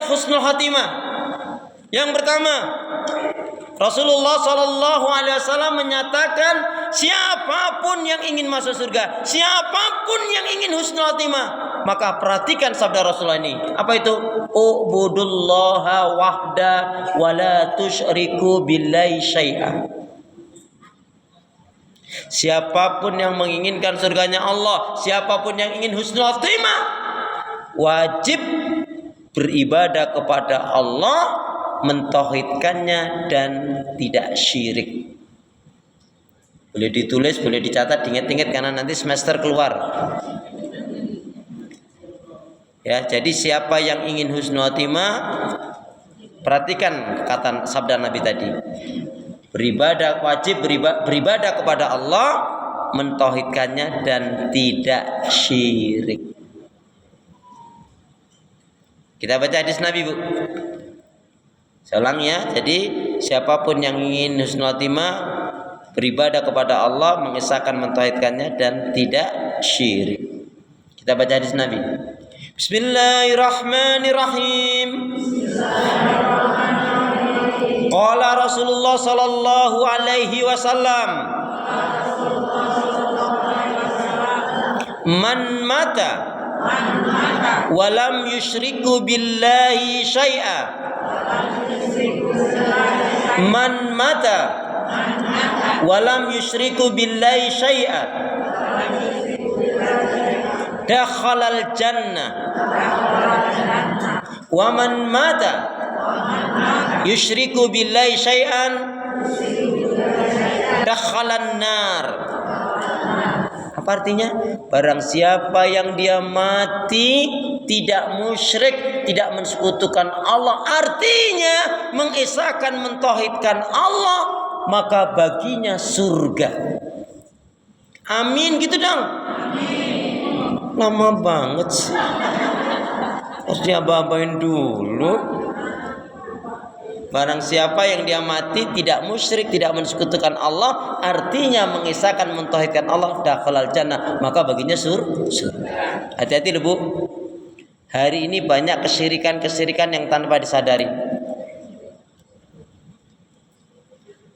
husnul khatimah. Yang pertama, Rasulullah SAW menyatakan siapapun yang ingin masuk surga, siapapun yang ingin husnul khatimah, maka perhatikan sabda Rasulullah ini. Apa itu? Ubudullaha wahda wa la tusyriku billahi syai'a. Siapapun yang menginginkan surganya Allah, siapapun yang ingin husnul khatimah, wajib beribadah kepada Allah, mentauhidkannya dan tidak syirik. Boleh ditulis, boleh dicatat, diingat-ingat karena nanti semester keluar. Ya, jadi siapa yang ingin husnul khatimah, perhatikan kata sabda Nabi tadi. Beribadah, wajib beribadah kepada Allah, mentauhidkannya dan tidak syirik. Kita baca hadis Nabi, Bu. Saya ulang ya. Jadi siapapun yang ingin husnul khatimah, beribadah kepada Allah, mengesahkan, mentauhidkannya dan tidak syirik. Kita baca hadis Nabi. Bismillahirrahmanirrahim. Qala Rasulullah sallallahu alaihi wasallam, man mata walam yusyriku billahi syai'a, man mata walam yusyriku billahi syai'a, dakhalal jannah. Wa man mata yusyriku billahi syai'an dakhalan nar. Apa artinya? Barang siapa yang dia mati tidak musyrik, tidak mensekutukan Allah, artinya mengesahkan, mentauhidkan Allah, maka baginya surga. Amin gitu dong. Lama banget sih. Harus diabah-abahin dulu. Barang siapa yang dia mati tidak musyrik, tidak mensekutukan Allah, artinya mengesahkan, mentauhidkan Allah, dakhalal jannah, maka baginya surga. Hati-hati loh, Bu. Hari ini banyak kesyirikan-kesyirikan yang tanpa disadari.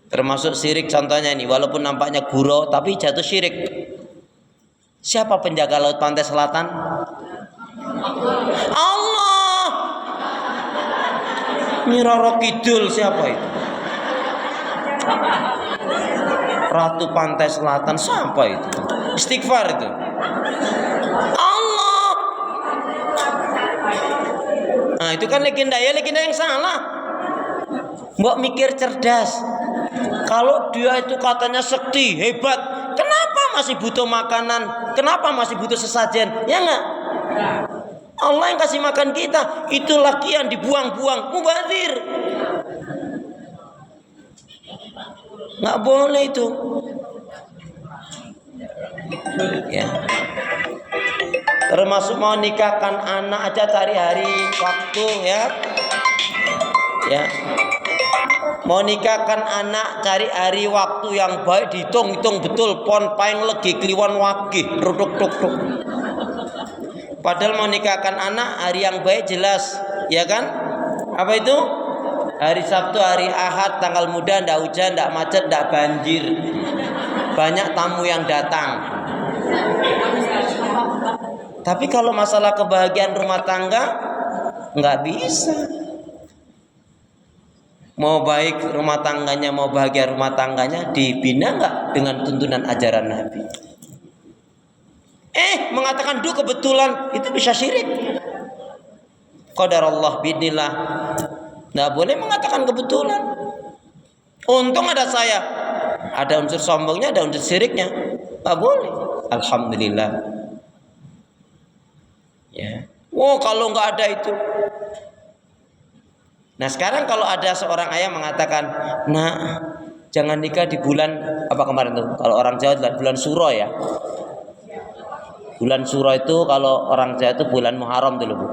Termasuk syirik contohnya ini, walaupun nampaknya gurau tapi jatuh syirik. Siapa penjaga laut pantai selatan? Allah. Nyi Roro Kidul siapa itu? Ratu pantai selatan siapa itu? Istighfar itu. Allah. Nah itu kan legenda ya, legenda yang salah. Mbok mikir cerdas. Kalau dia itu katanya sakti, hebat, kenapa masih butuh makanan? Kenapa masih butuh sesajen? Ya enggak? Allah yang kasih makan kita, itu lagi yang dibuang-buang, mubazir. Nggak boleh itu. Ya. Termasuk mau nikahkan anak aja cari hari waktu ya. Ya. Mau nikahkan anak cari hari waktu yang baik, dihitung-hitung betul, pon paing legi kliwon wagih, ruduk-duk-duk. Padahal mau nikahkan anak hari yang baik jelas, ya kan? Apa itu? Hari Sabtu, hari Ahad, tanggal muda, ndak hujan, ndak macet, ndak banjir. Banyak tamu yang datang. Tapi kalau masalah kebahagiaan rumah tangga, nggak bisa. Mau baik rumah tangganya, mau bahagia rumah tangganya, dibina nggak dengan tuntunan ajaran Nabi? Mengatakan kebetulan itu bisa syirik. Qadarullah bidnillah. Nggak boleh mengatakan kebetulan. Untung ada saya. Ada unsur sombongnya, ada unsur syiriknya. Nggak boleh. Alhamdulillah. Ya. Kalau nggak ada itu. Nah sekarang kalau ada seorang ayah mengatakan, nah jangan nikah di bulan apa kemarin tuh? Kalau orang Jawa bulan Suro ya. Bulan Suro itu kalau orang Jawa itu bulan Muharram dulu, Bu.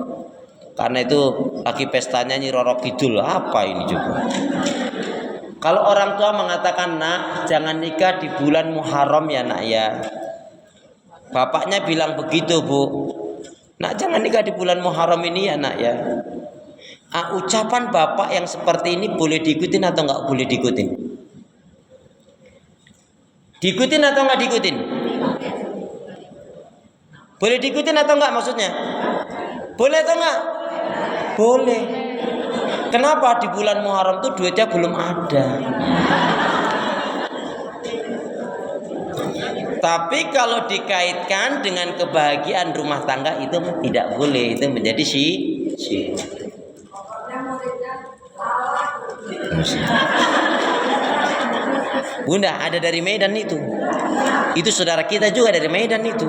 Karena itu lagi pestanya Nyi Roro Kidul. Apa ini juga? Kalau orang tua mengatakan, nak jangan nikah di bulan Muharram ya nak ya. Bapaknya bilang begitu, Bu. Nak jangan nikah di bulan Muharram ini ya nak ya. Ucapan bapak yang seperti ini boleh diikutin atau nggak boleh diikutin? Diikutin atau nggak diikutin? Boleh diikutin atau nggak maksudnya? Boleh atau nggak? Boleh. Kenapa? Di bulan Muharram tuh duitnya belum ada. Tapi kalau dikaitkan dengan kebahagiaan rumah tangga itu tidak boleh, itu menjadi syirik. Bunda ada dari Medan itu. Itu saudara kita juga dari Medan itu.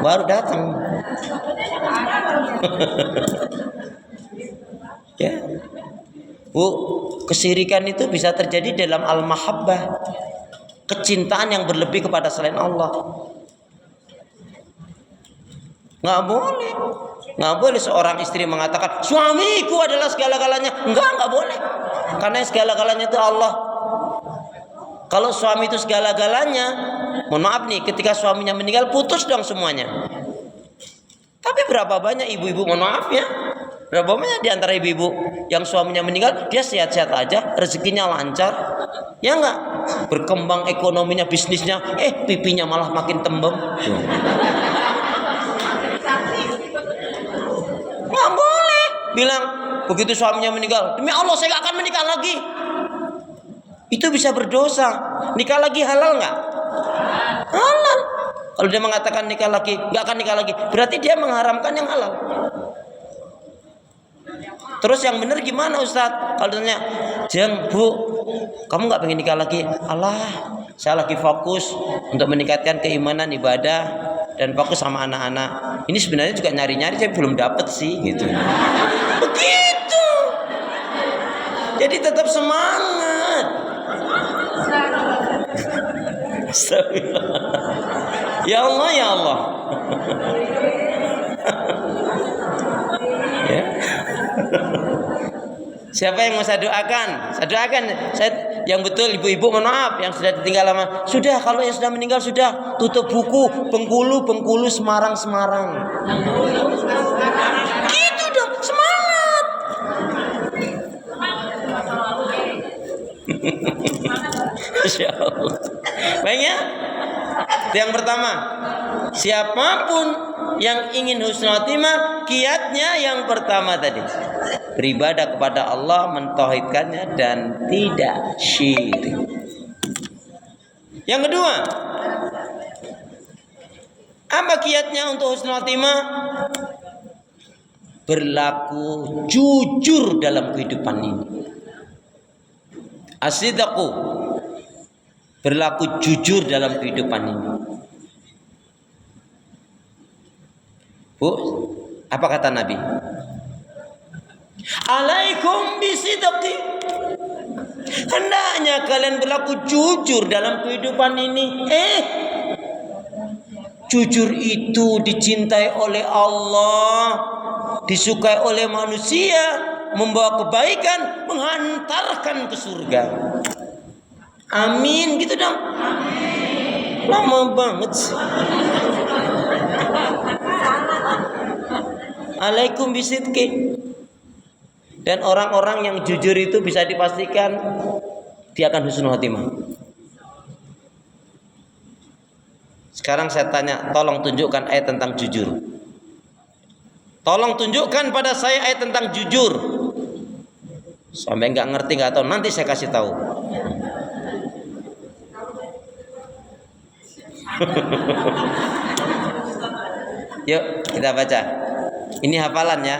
Baru datang. Ya. Bu, kesirikan itu bisa terjadi dalam al-mahabbah. Kecintaan yang berlebih kepada selain Allah. Nggak boleh seorang istri mengatakan suamiku adalah segala-galanya. Nggak boleh. Karena segala-galanya itu Allah. Kalau suami itu segala-galanya, mohon maaf nih, ketika suaminya meninggal putus dong semuanya. Tapi berapa banyak ibu-ibu, mohon maaf ya, berapa banyak di antara ibu-ibu yang suaminya meninggal, dia sehat-sehat aja, rezekinya lancar, ya enggak? Berkembang ekonominya, bisnisnya, pipinya malah makin tembem. Nggak boleh bilang begitu suaminya meninggal, demi Allah saya nggak akan menikah lagi. Itu bisa berdosa. Nikah lagi halal nggak? Halal. Kalau dia mengatakan nikah lagi, nggak akan nikah lagi, berarti dia mengharamkan yang halal. Terus yang benar gimana Ustadz? Kalau tanya, Jeng, Bu, kamu nggak pengen nikah lagi? Allah, saya lagi fokus untuk meningkatkan keimanan, ibadah, dan fokus sama anak-anak. Ini sebenarnya juga nyari-nyari, saya belum dapet sih, gitu. Begitu. Jadi tetap semangat. Ya Allah, ya Allah. Ya. Siapa yang mau saya doakan? Saya doakan. Yang betul ibu-ibu mohon maaf yang sudah ditinggal lama. Sudah, kalau yang sudah meninggal sudah tutup buku. Bengkulu, Semarang. Gitu dong, semangat. Masya Allah. Baik ya. Itu yang pertama. Siapapun yang ingin husnul khotimah, kiatnya yang pertama tadi, beribadah kepada Allah, mentauhidkannya dan tidak syirik. Yang kedua, apa kiatnya untuk husnul khotimah? Berlaku jujur dalam kehidupan ini. As-sidqu, berlaku jujur dalam kehidupan ini. Bu, apa kata Nabi? Alaikum bisidqi. Hendaknya kalian berlaku jujur dalam kehidupan ini. Jujur itu dicintai oleh Allah, disukai oleh manusia, membawa kebaikan, menghantarkan ke surga. Amin, gitu dong. Lama banget sih. Alaikum bisidqi. Dan orang-orang yang jujur itu bisa dipastikan dia akan husnul khotimah. Sekarang saya tanya, tolong tunjukkan ayat tentang jujur. Tolong tunjukkan pada saya ayat tentang jujur. Sampai nggak ngerti, nggak tahu, nanti saya kasih tahu. Yuk kita baca. Ini hafalan ya.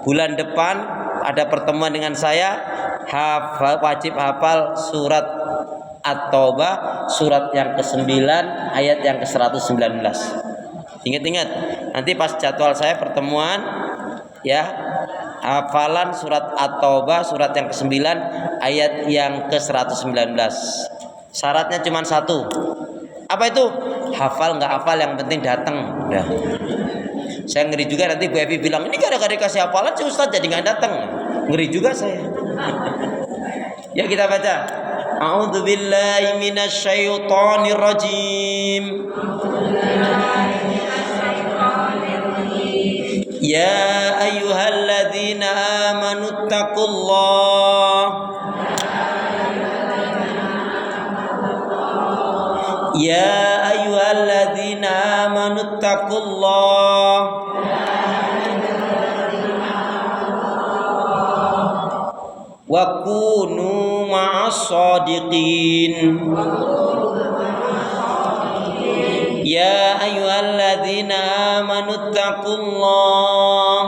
Bulan depan ada pertemuan dengan saya, wajib hafal surat At-Taubah, surat yang ke-9 ayat yang ke-119. Ingat-ingat, nanti pas jadwal saya pertemuan ya, hafalan surat At-Taubah surat yang ke-9 ayat yang ke-119. Syaratnya cuma satu. Apa itu? Hafal nggak hafal, yang penting datang. Udah. Saya ngeri juga nanti Bu Evi bilang, ini gara-gara dikasih hafalan si Ustadz jadi nggak datang. Ngeri juga saya. Ya kita baca. A'udzubillahi minasyaitonirrajim. Ya ayyuhalladzina amanu taqullah. Ya ayyuhalladzina amanu taqullah. Wa kunu ma'as shadiqin. Ya ayyuhalladzina amanu taqullah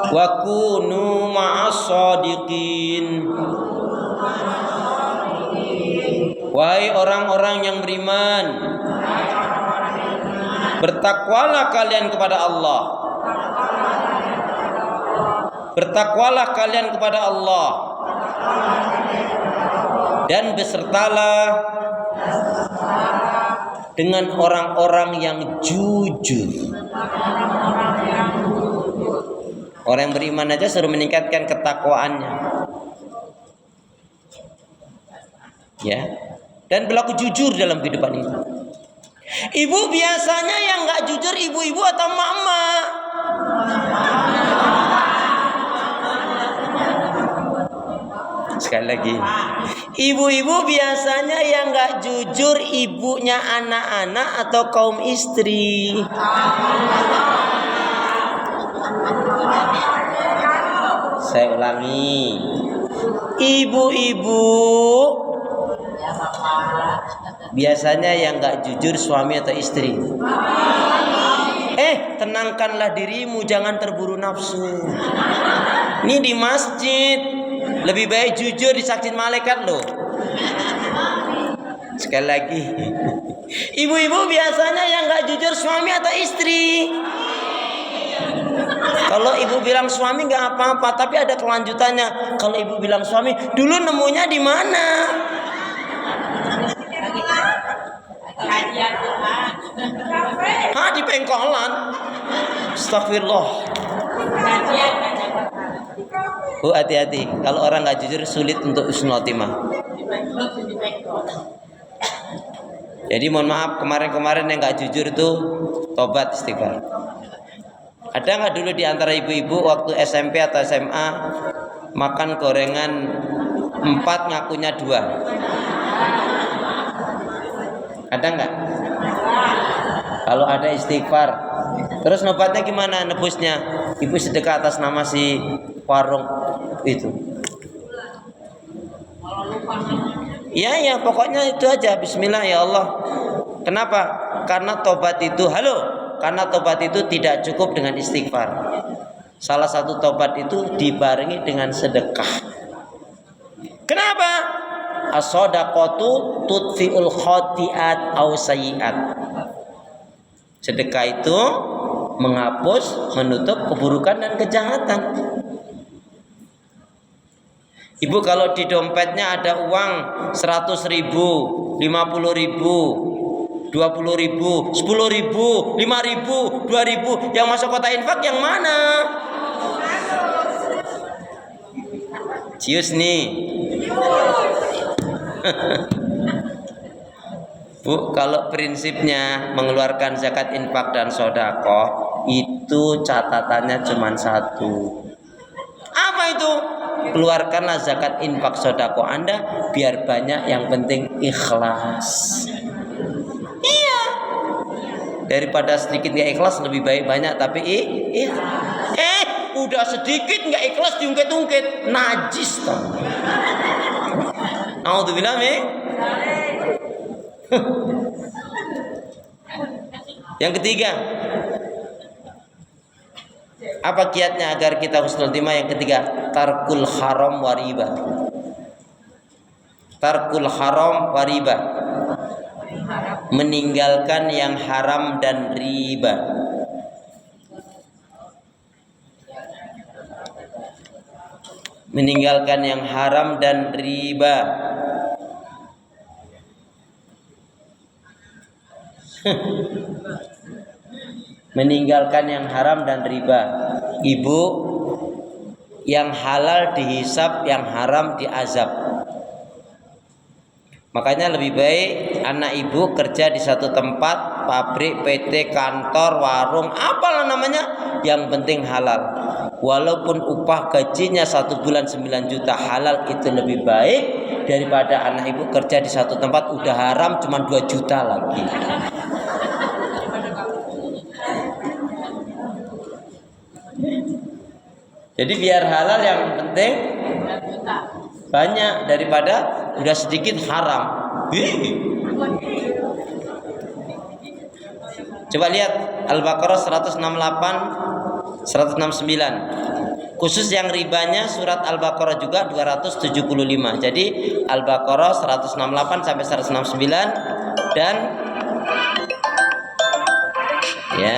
wa kunu ma'as shadiqin. Wahai orang-orang yang beriman, bertakwalah kalian kepada Allah. Bertakwalah kalian kepada Allah dan besertalah dengan orang-orang yang jujur. Orang yang beriman aja suruh meningkatkan ketakwaannya, ya, dan berlaku jujur dalam kehidupan ini. Ibu biasanya yang nggak jujur ibu-ibu atau mama? Sekali lagi, ibu-ibu biasanya yang nggak jujur ibunya anak-anak atau kaum istri? Saya ulangi, ibu-ibu biasanya yang nggak jujur suami atau istri? Tenangkanlah dirimu, jangan terburu nafsu. Ini di masjid, lebih baik jujur disaksin malaikat loh. Sekali lagi, ibu-ibu biasanya yang nggak jujur suami atau istri? Kalau ibu bilang suami nggak apa-apa, tapi ada kelanjutannya. Kalau ibu bilang suami, dulu nemunya di mana? Di pengkolan. Astagfirullah. Bu, hati-hati. Kalau orang nggak jujur sulit untuk husnul khotimah. Jadi mohon maaf, kemarin-kemarin yang nggak jujur itu tobat istighfar. Ada nggak dulu di antara ibu-ibu waktu SMP atau SMA makan gorengan 4 ngakunya 2? Ada nggak? Kalau ada istighfar. Terus nobatnya gimana nebusnya? Ibu sedekah atas nama si warung itu. Ya pokoknya itu aja. Bismillah ya Allah. Kenapa? Karena tobat itu karena tobat itu tidak cukup dengan istighfar. Salah satu tobat itu dibarengi dengan sedekah. Kenapa? As-shadaqatu tudfi'ul khati'at aw sayyi'at. Sedekah itu menghapus, menutup keburukan dan kejahatan. Ibu kalau di dompetnya ada uang 100.000, 50.000, 20.000, 10.000, 5.000, 2.000, yang masuk kota infak yang mana? Cius nih. Bu, kalau prinsipnya mengeluarkan zakat infak dan sedekah itu catatannya cuma satu. Apa itu? Keluarkanlah zakat infak sedekah Anda biar banyak, yang penting ikhlas. Iya. Daripada sedikit nggak ikhlas lebih baik banyak tapi udah sedikit nggak ikhlas diungkit-ungkit, najis toh. Alhamdulillah mi. Yang ketiga, apa kiatnya agar kita husnul khotimah? Yang ketiga, tarkul haram wa riba. Tarkul haram wa riba, meninggalkan yang haram dan riba. Meninggalkan yang haram dan riba. Meninggalkan yang haram dan riba. Ibu, yang halal dihisab, yang haram diazab. Makanya lebih baik anak ibu kerja di satu tempat, pabrik, PT, kantor, warung, apalah namanya, yang penting halal. Walaupun upah gajinya 1 bulan 9 juta, halal itu lebih baik daripada anak ibu kerja di satu tempat udah haram cuma 2 juta lagi. Jadi biar halal yang penting banyak daripada udah sedikit haram. Coba lihat Al-Baqarah 168 169. Khusus yang ribanya surat Al-Baqarah juga 275. Jadi Al-Baqarah 168 sampai 169 dan ya.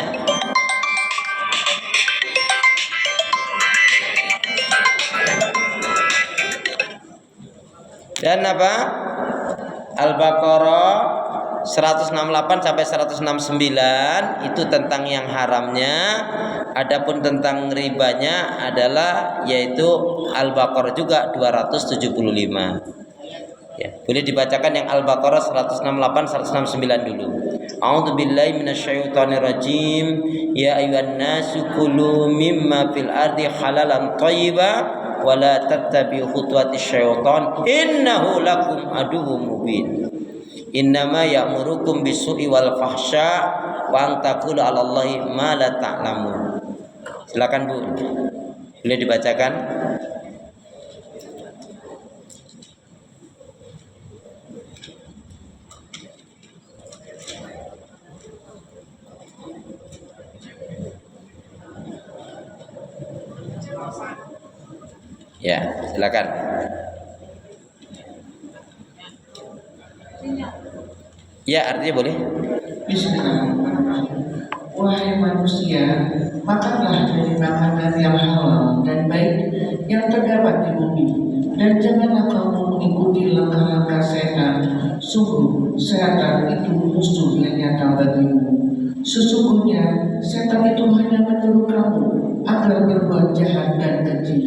Dan apa? Al-Baqarah 168 sampai 169 itu tentang yang haramnya. Adapun tentang ribanya adalah yaitu Al-Baqarah juga 275. Ya, boleh dibacakan yang Al-Baqarah 168 169 dulu. A'udzubillahi minasyaitonirrajim. Ya ayyuhan nasu kulu mimma fil ardi halalan thayyiban wala tattabi'u khutuwatis syaitan innahu lakum aduwwum mubin. Innama ya'murukum bisu'i wal fahsya wa an taqulu 'alallahi ma la ta'lamun. Silakan Bu. Boleh dibacakan? Ya, silakan. Ya, artinya boleh. Bismillahirrahmanirrahim. Wahai manusia, makanlah dari makanan yang halal dan baik yang terdapat di bumi, dan janganlah kamu mengikuti langkah-langkah setan. Sungguh, setan itu musuh yang nyata bagimu. Sesungguhnya, setan itu hanya menyuruh kamu agar berbuat jahat dan keji,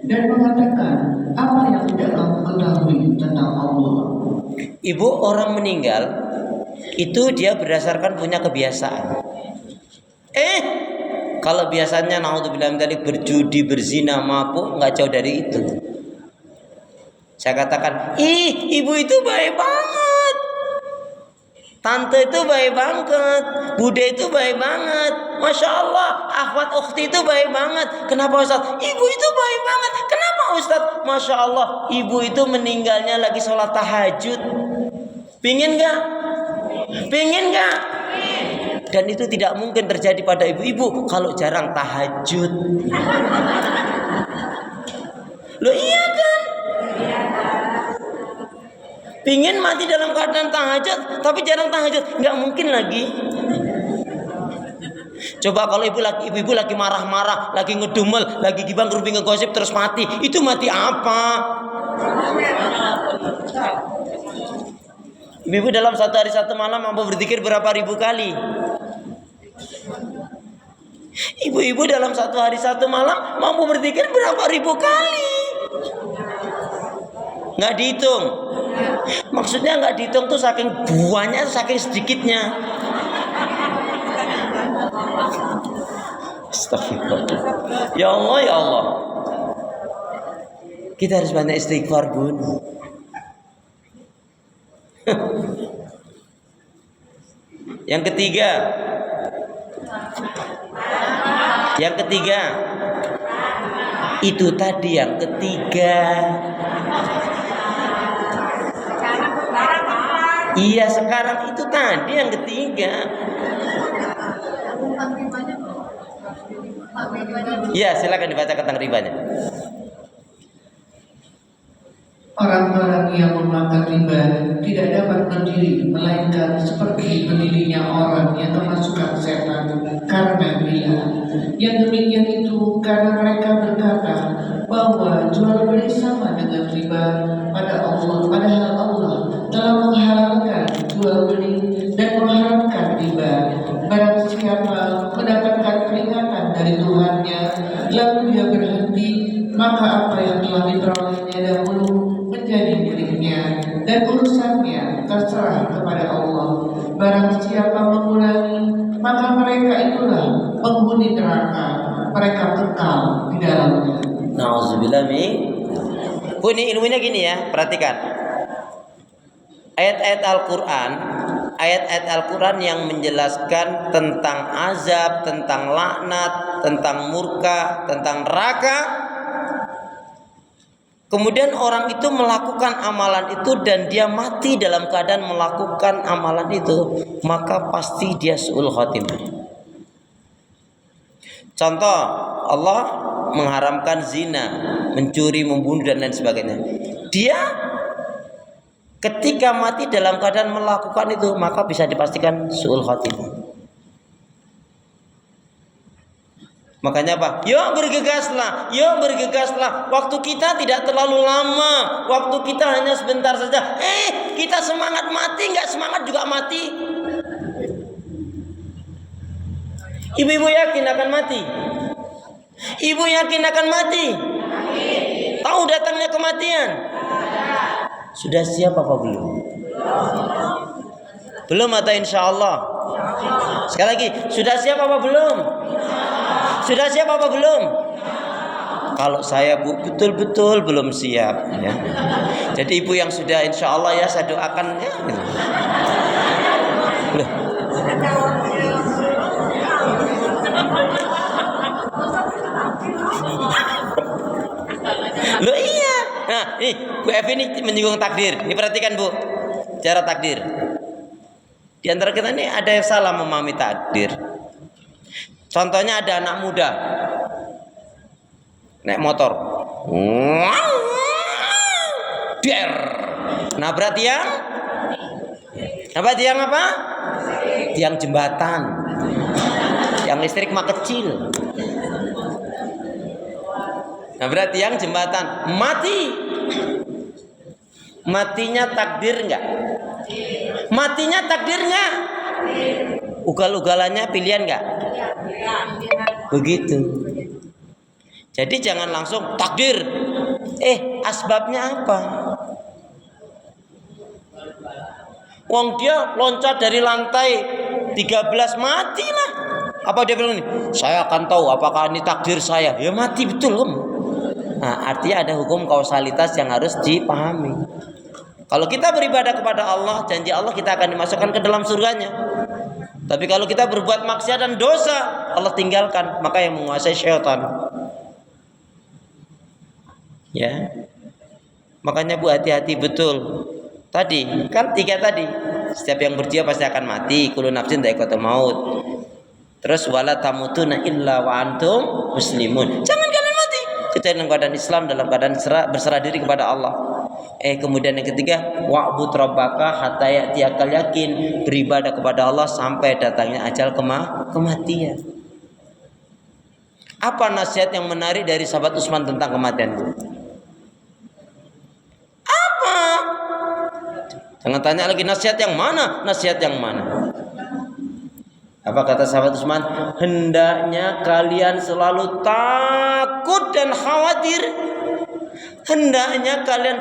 dan mengatakan apa yang tidak kamu ketahui tentang Allah. Ibu, orang meninggal itu dia berdasarkan punya kebiasaan. Kalau biasanya naudzubillah dari berjudi, berzina, mabuk, nggak jauh dari itu. Saya katakan, ibu itu baik banget, tante itu baik banget, bude itu baik banget, masya Allah, akhwat ukhti itu baik banget. Kenapa Ustaz? Ibu itu baik banget. Kenapa Ustaz? Masya Allah, ibu itu meninggalnya lagi sholat tahajud. Pingin nggak? Pingin nggak? Dan itu tidak mungkin terjadi pada ibu-ibu kalau jarang tahajud. Loh iya kan? Pingin mati dalam keadaan tahajud, tapi jarang tahajud, nggak mungkin lagi. Coba kalau ibu-ibu lagi marah-marah, lagi ngedumel, lagi gibang gerubing ngegosip terus mati, itu mati apa? Ibu dalam satu hari satu malam mampu berzikir berapa ribu kali? Ibu-ibu dalam satu hari satu malam mampu berzikir berapa ribu kali? Nggak dihitung. Maksudnya nggak dihitung tuh saking buahnya, saking sedikitnya. Astagfirullah. Ya Allah, ya Allah. Kita harus banyak istighfar, Bun. Yang ketiga, itu tadi yang ketiga. Iya, sekarang itu tadi yang ketiga. Iya, silakan dibaca tentang ribanya. Orang-orang yang memakan riba tidak dapat berdiri melainkan seperti berdirinya orang yang kemasukan setan karena gila. Yang demikian itu karena mereka berkata bahwa jual beli sama dengan riba pada Allah, padahal Allah telah menghalalkan jual beli dan mengharamkan riba. Barang siapa mendapatkan peringatan dari Tuhannya lalu dia berhenti, maka apa yang telah diperolehnya dahulu menjadi miliknya, dan urusannya terserah kepada Allah. Barang siapa mengulangi, maka mereka itulah penghuni neraka, mereka kekal di dalamnya. Nauzubillah min. Ini ilmunya gini ya, perhatikan. Ayat-ayat Al-Quran yang menjelaskan tentang azab, tentang laknat, tentang murka, tentang neraka. Kemudian orang itu melakukan amalan itu dan dia mati dalam keadaan melakukan amalan itu, maka pasti dia su'ul khotimah. Contoh, Allah mengharamkan zina, mencuri, membunuh dan lain sebagainya. Dia ketika mati dalam keadaan melakukan itu, maka bisa dipastikan su'ul khotimah. Makanya apa? Yuk bergegaslah, yuk bergegaslah. Waktu kita tidak terlalu lama, waktu kita hanya sebentar saja. Kita semangat mati, nggak semangat juga mati. Ibu-ibu yakin akan mati? Ibu yakin akan mati? Tahu datangnya kematian? Sudah siap apa belum? Belum atau insya Allah? Sekali lagi, sudah siap apa belum? Sudah siap apa belum? Kalau saya betul-betul belum siap ya. Jadi ibu yang sudah insya Allah ya saya doakan ya. Loh iya. Nah ini Bu Evi ini menyinggung takdir. Ini perhatikan Bu, cara takdir. Di antara kita ini ada yang salah memahami takdir. Contohnya ada anak muda naik motor, der, nabrak tiang, apa? Tiang jembatan, tiang listrik mah kecil, nabrak tiang jembatan, mati. Matinya takdir enggak? Matinya takdirnya. Ugal-ugalannya pilihan enggak? Begitu. Jadi jangan langsung takdir. Asbabnya apa? Wong dia loncat dari lantai 13 matilah. Apa dia bilang ini? Saya akan tahu apakah ini takdir saya. Ya mati betul kamu. Nah, artinya ada hukum kausalitas yang harus dipahami. Kalau kita beribadah kepada Allah, janji Allah kita akan dimasukkan ke dalam surganya. Tapi kalau kita berbuat maksiat dan dosa, Allah tinggalkan, maka yang menguasai syaitan. Ya. Makanya Bu hati-hati betul. Tadi kan 3 tadi. Setiap yang berjiwa pasti akan mati, kullu nafsin dha'iqatul maut. Terus wala tamutuna illa wa antum muslimun. Jangan kalian mati kecuali dalam keadaan Islam, dalam keadaan berserah diri kepada Allah. Kemudian yang ketiga, wa'bud rabbaka hatta ya'tiyakal yakin, beribadah kepada Allah sampai datangnya ajal kematian. Apa nasihat yang menarik dari sahabat Utsman tentang kematian? Apa? Jangan tanya lagi nasihat yang mana? Nasihat yang mana? Apa kata sahabat Utsman? Hendaknya kalian selalu takut dan khawatir. Hendaknya kalian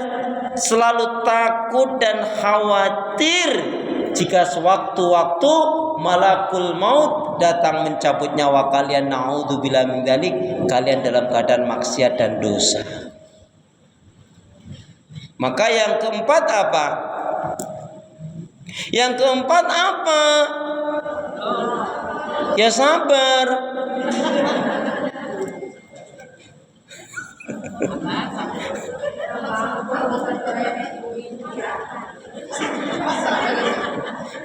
selalu takut dan khawatir jika sewaktu-waktu malakul maut datang mencabut nyawa kalian, naudzubillah min dzalik, kalian dalam keadaan maksiat dan dosa. Maka yang keempat apa? Yang keempat apa? Ya sabar.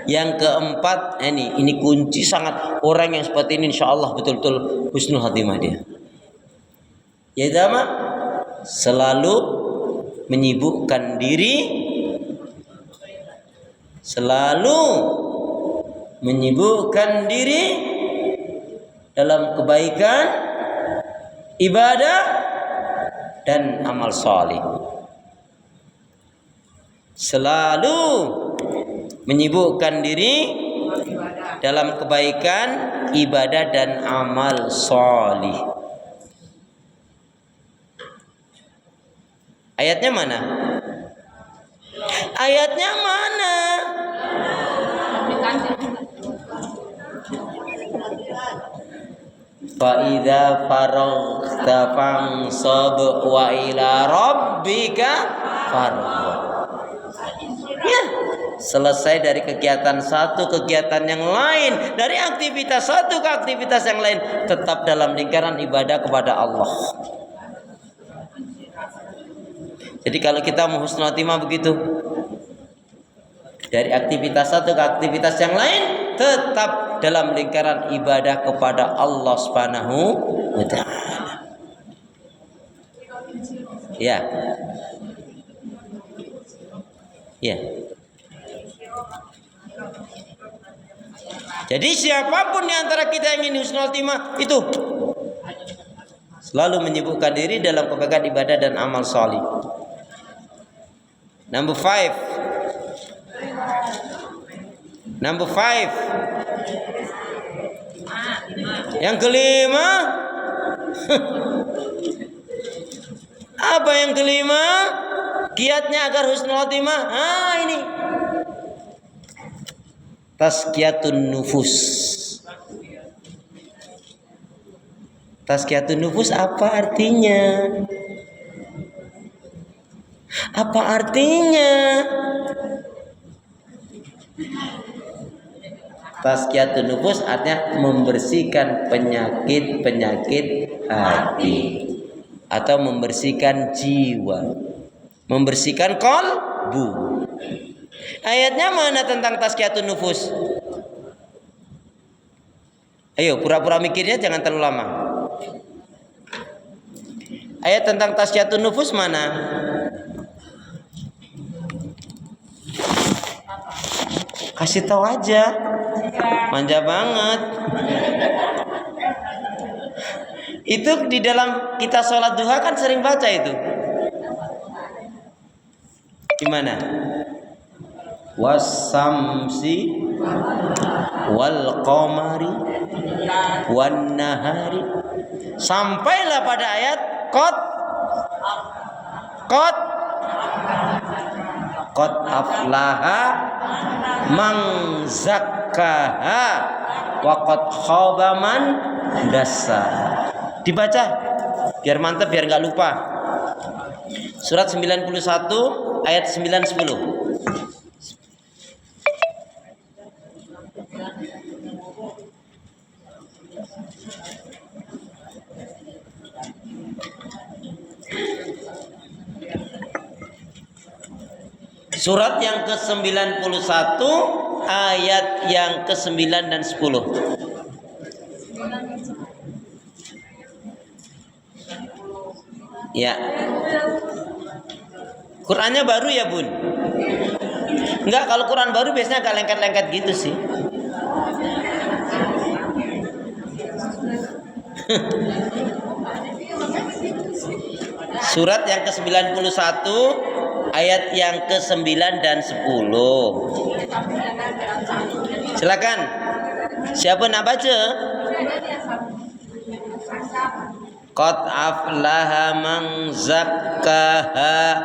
Yang keempat ini kunci sangat, orang yang seperti ini insya Allah betul-betul husnul khatimah dia. Yaitu apa? Selalu menyibukkan diri, selalu menyibukkan diri dalam kebaikan, ibadah dan amal salih. Selalu menyibukkan diri dalam kebaikan, ibadah dan amal salih. Ayatnya mana? Ayatnya mana? Fa idza faraghta fansab wa ila rabbika farghab. Ya, selesai dari kegiatan satu kegiatan yang lain, dari aktivitas satu ke aktivitas yang lain, tetap dalam lingkaran ibadah kepada Allah. Jadi kalau kita mau husnul khotimah begitu, dari aktivitas satu ke aktivitas yang lain, tetap dalam lingkaran ibadah kepada Allah Subhanahu wa ta'ala. Ya. Ya. Jadi siapapun di antara kita yang ingin husnul khotimah itu selalu menyibukkan diri dalam kebaikan ibadah dan amal salih. Number 5. Yang kelima. Apa yang kelima? Kiatnya agar husnul khotimah. Ini. Tazkiyatun nufus. Tazkiyatun nufus apa artinya? Apa artinya? Tazkiyatun nufus artinya membersihkan penyakit-penyakit hati atau membersihkan jiwa, membersihkan qalbu. Ayatnya mana tentang tazkiyatun nufus? Ayo, pura-pura mikirnya jangan terlalu lama. Ayat tentang tazkiyatun nufus mana? Kasih tahu aja. Manja banget. Itu di dalam kita sholat duha kan sering baca itu. Gimana? Wasamsi wal qamari wan nahari. Sampailah pada ayat qad aflaha man zakkaha wa qad khaba man dassaha. Dibaca biar mantap, biar enggak lupa. Surat 91 ayat 9 10. Surat yang ke-91 ayat yang ke-9 dan 10. Ya. Qurannya baru ya, Bun? Enggak, kalau Quran baru biasanya agak lengket-lengket gitu sih. Surat yang ke-91 ayat yang ke-9 dan 10. Silakan. Siapa nak baca? Qad aflaha man zakkaha